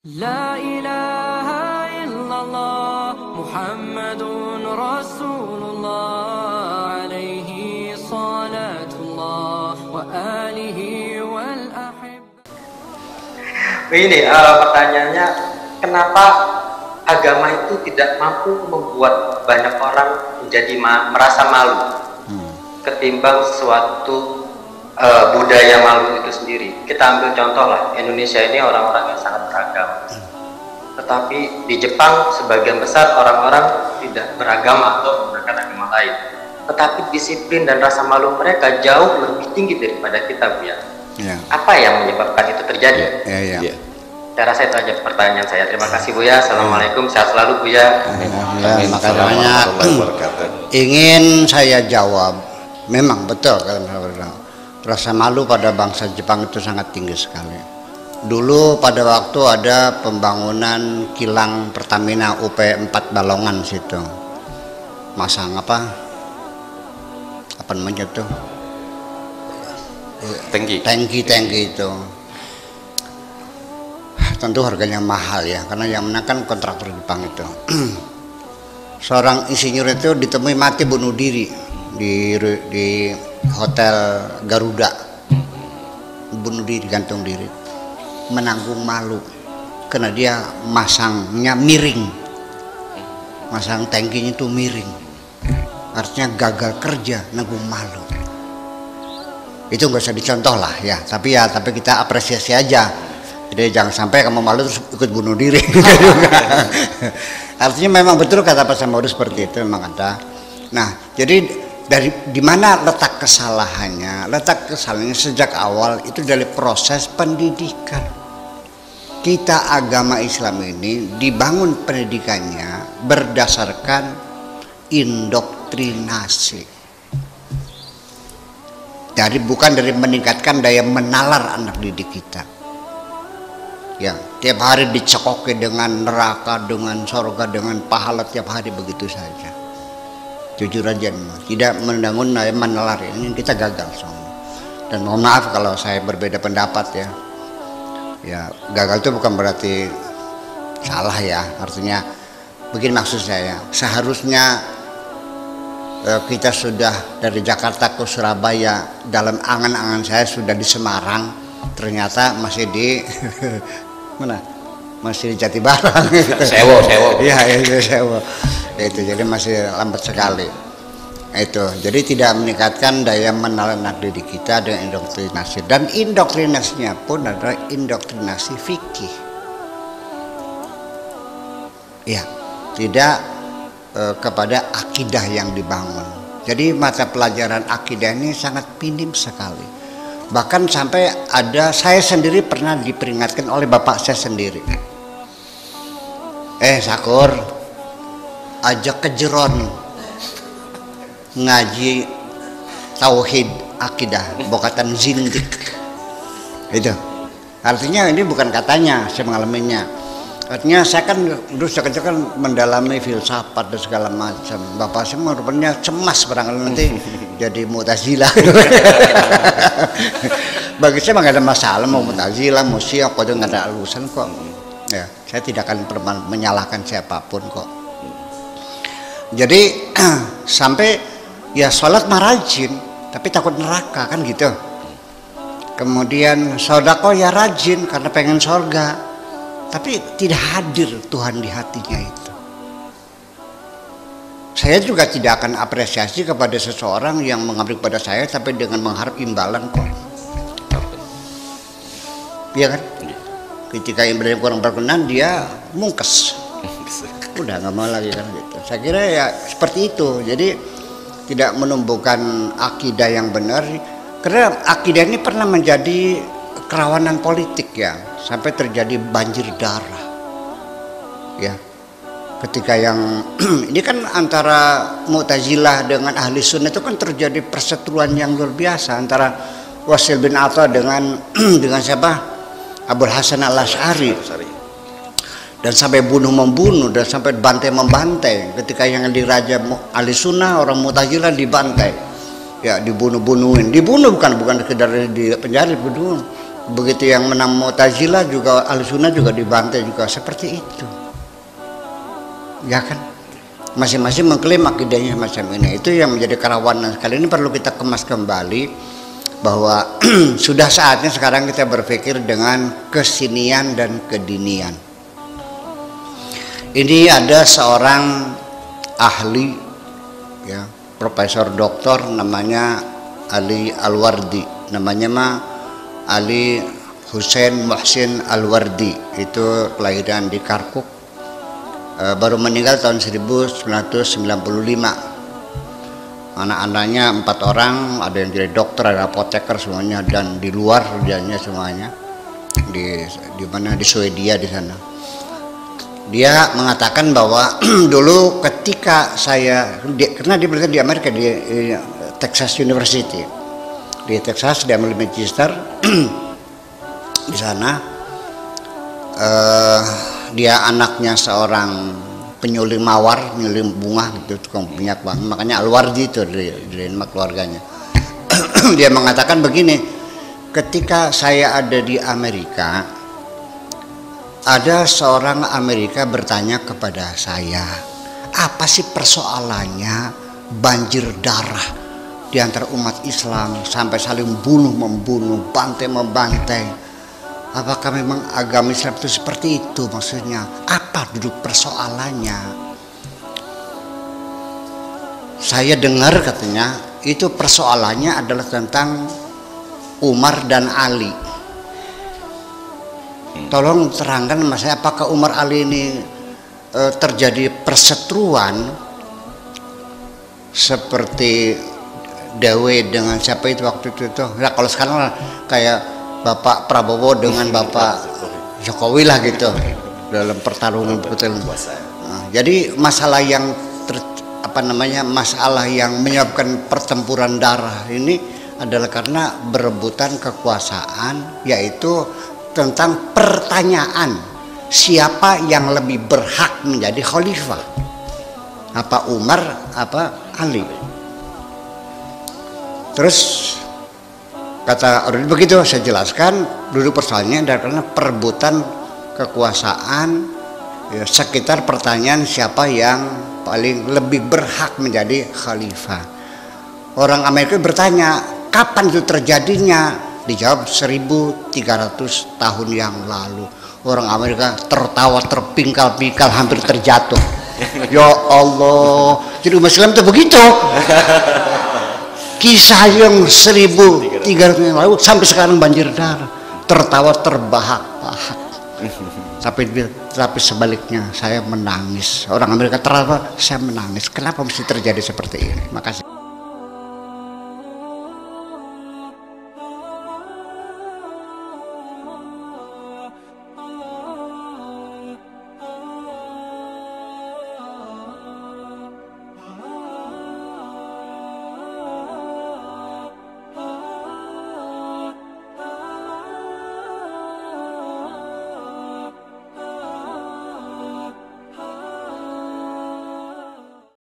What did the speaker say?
La ilaha illallah Muhammadun Rasulullah alaihi salatullah wa alihi wal ahib. Ini pertanyaannya, kenapa agama itu tidak mampu membuat banyak orang menjadi merasa malu ketimbang suatu budaya malu itu sendiri. Kita ambil contoh lah, Indonesia ini orang-orang yang sangat beragam, tetapi di Jepang sebagian besar orang-orang tidak beragama atau menggunakan agama lain, tetapi disiplin dan rasa malu mereka jauh lebih tinggi daripada kita, Bu ya. Apa yang menyebabkan itu terjadi? Saya rasa itu aja pertanyaan saya. Terima kasih Bu ya. Assalamualaikum, sehat selalu Bu ya. Terima kasih banyak. Ingin saya jawab, memang betul kan, rasa malu pada bangsa Jepang itu sangat tinggi sekali. Dulu pada waktu ada pembangunan kilang Pertamina UP4 Balongan situ, masang apa namanya tuh, tangki itu. Tentu harganya mahal ya, karena yang menangkan kontraktor Jepang itu. Seorang insinyur itu ditemui mati bunuh diri di Hotel Garuda, bunuh diri, gantung diri, menanggung malu karena dia masangnya miring, masang tangkinya itu miring, artinya gagal kerja, nanggung malu. Itu nggak usah dicontoh lah ya, tapi kita apresiasi aja. Jadi jangan sampai kamu malu terus ikut bunuh diri. Artinya memang betul kata Pak Samaru seperti itu, memang ada. Nah, jadi dari di mana letak kesalahannya? Letak kesalahannya sejak awal itu dari proses pendidikan. Kita agama Islam ini dibangun pendidikannya berdasarkan indoktrinasi. Jadi bukan dari meningkatkan daya menalar anak didik kita. Ya, tiap hari dicekoki dengan neraka, dengan surga, dengan pahala tiap hari begitu saja. Jujur aja, tidak menbangun daya menalar ini kita gagal semua. Dan mohon maaf kalau saya berbeda pendapat ya. Ya, gagal itu bukan berarti salah ya. Artinya begini maksud saya. Seharusnya kita sudah dari Jakarta ke Surabaya, dalam angan-angan saya sudah di Semarang, ternyata masih di mana? Masih di Jatibarang. Sewo. Iya, Sewo. Itu jadi masih lambat sekali. Itu jadi tidak meningkatkan daya menalar anak didik kita dengan indoktrinasi, dan indoktrinasinya pun adalah indoktrinasi fikih. Ya, tidak kepada akidah yang dibangun. Jadi mata pelajaran akidah ini sangat minim sekali. Bahkan sampai ada, saya sendiri pernah diperingatkan oleh bapak saya sendiri. Sakur, ajak ke Jeron ngaji tauhid akidah, bokatan zindik. Itu artinya ini bukan katanya, saya mengalaminya. Artinya saya kan dulu kecil kan mendalami filsafat dan segala macam. Bapak saya rupanya cemas barangkali nanti jadi Mu'tazilah. Bagi saya nggak ada masalah mau Mu'tazilah, mau Syiah, kok nggak ada alasan kok. Ya, saya tidak akan pernah menyalahkan siapapun kok. Jadi sampai ya sholat marajin, tapi takut neraka kan gitu. Kemudian sodako ya rajin karena pengen surga, tapi tidak hadir Tuhan di hatinya itu. Saya juga tidak akan apresiasi kepada seseorang yang mengabdi kepada saya tapi dengan mengharap imbalan kok. Iya kan? Ketika imbalan kurang berkenan dia mungkes. Udah nggak mau lagi kan gitu. Saya kira ya seperti itu. Jadi tidak menumbuhkan akidah yang benar. Karena akidah ini pernah menjadi kerawanan politik ya, sampai terjadi banjir darah ya, ketika yang ini kan antara Mu'tazilah dengan ahli sunnah itu kan terjadi perseteruan yang luar biasa antara Wasil bin Atta dengan siapa, Abul Hasan al-Asy'ari, dan sampai bunuh-membunuh dan sampai bantai-membantai. Ketika yang diraja ahli sunnah, orang Mu'tazilah dibantai ya, dibunuh bukan sekedar di penjara, dibunuh begitu yang menang Mu'tazilah juga Ahlussunnah juga dibantai juga seperti itu, ya kan? Masing-masing mengklaim akidahnya macam ini. Itu yang menjadi kerawanan. Kali ini perlu kita kemas kembali bahwa sudah saatnya sekarang kita berpikir dengan kesinian dan kedinian. Ini ada seorang ahli, ya, profesor doktor, namanya Ali Alwardi, namanya mah Ali Hussein Muhsin Alwardi. Itu kelahiran di Kirkuk, baru meninggal tahun 1995. Anak-anaknya 4 orang, ada yang jadi dokter, ada apoteker semuanya, dan di luar kerjanya semuanya di mana, di Swedia di sana. Dia mengatakan bahwa dulu ketika karena dia berada di Amerika, di Texas University, di Texas, di Manchester, di sana dia anaknya seorang penyuling mawar, penyuling bunga gitu, tukang minyak bang. Makanya Alwardi itu dari nama keluarganya. Dia mengatakan begini, ketika saya ada di Amerika, ada seorang Amerika bertanya kepada saya, apa sih persoalannya banjir darah di antara umat Islam sampai saling bunuh membunuh, bantai membantai? Apakah memang agama Islam itu seperti itu? Maksudnya apa duduk persoalannya? Saya dengar katanya itu persoalannya adalah tentang Umar dan Ali. Tolong terangkan mas saya, apakah Umar Ali ini terjadi perseteruan seperti Dawe dengan siapa itu waktu itu? Nah, kalau sekarang kayak Bapak Prabowo dengan Bapak Jokowi lah gitu dalam pertarungan betul. Nah, jadi masalah yang masalah yang menyebabkan pertempuran darah ini adalah karena berebutan kekuasaan, yaitu tentang pertanyaan siapa yang lebih berhak menjadi khalifah, apa Umar apa Ali. Terus kata orang begitu, saya jelaskan dulu persoalannya adalah karena perebutan kekuasaan, ya, sekitar pertanyaan siapa yang paling lebih berhak menjadi khalifah. Orang Amerika bertanya, kapan itu terjadinya? Dijawab 1300 tahun yang lalu. Orang Amerika tertawa terpingkal-pingkal hampir terjatuh. Ya Allah, jadi umat Islam itu begitu. Kisah yang 1300 yang lalu sampai sekarang banjir darah, tertawa terbahak-bahak. Tapi sebaliknya saya menangis. Orang Amerika tertawa, saya menangis. Kenapa mesti terjadi seperti ini? Makasih.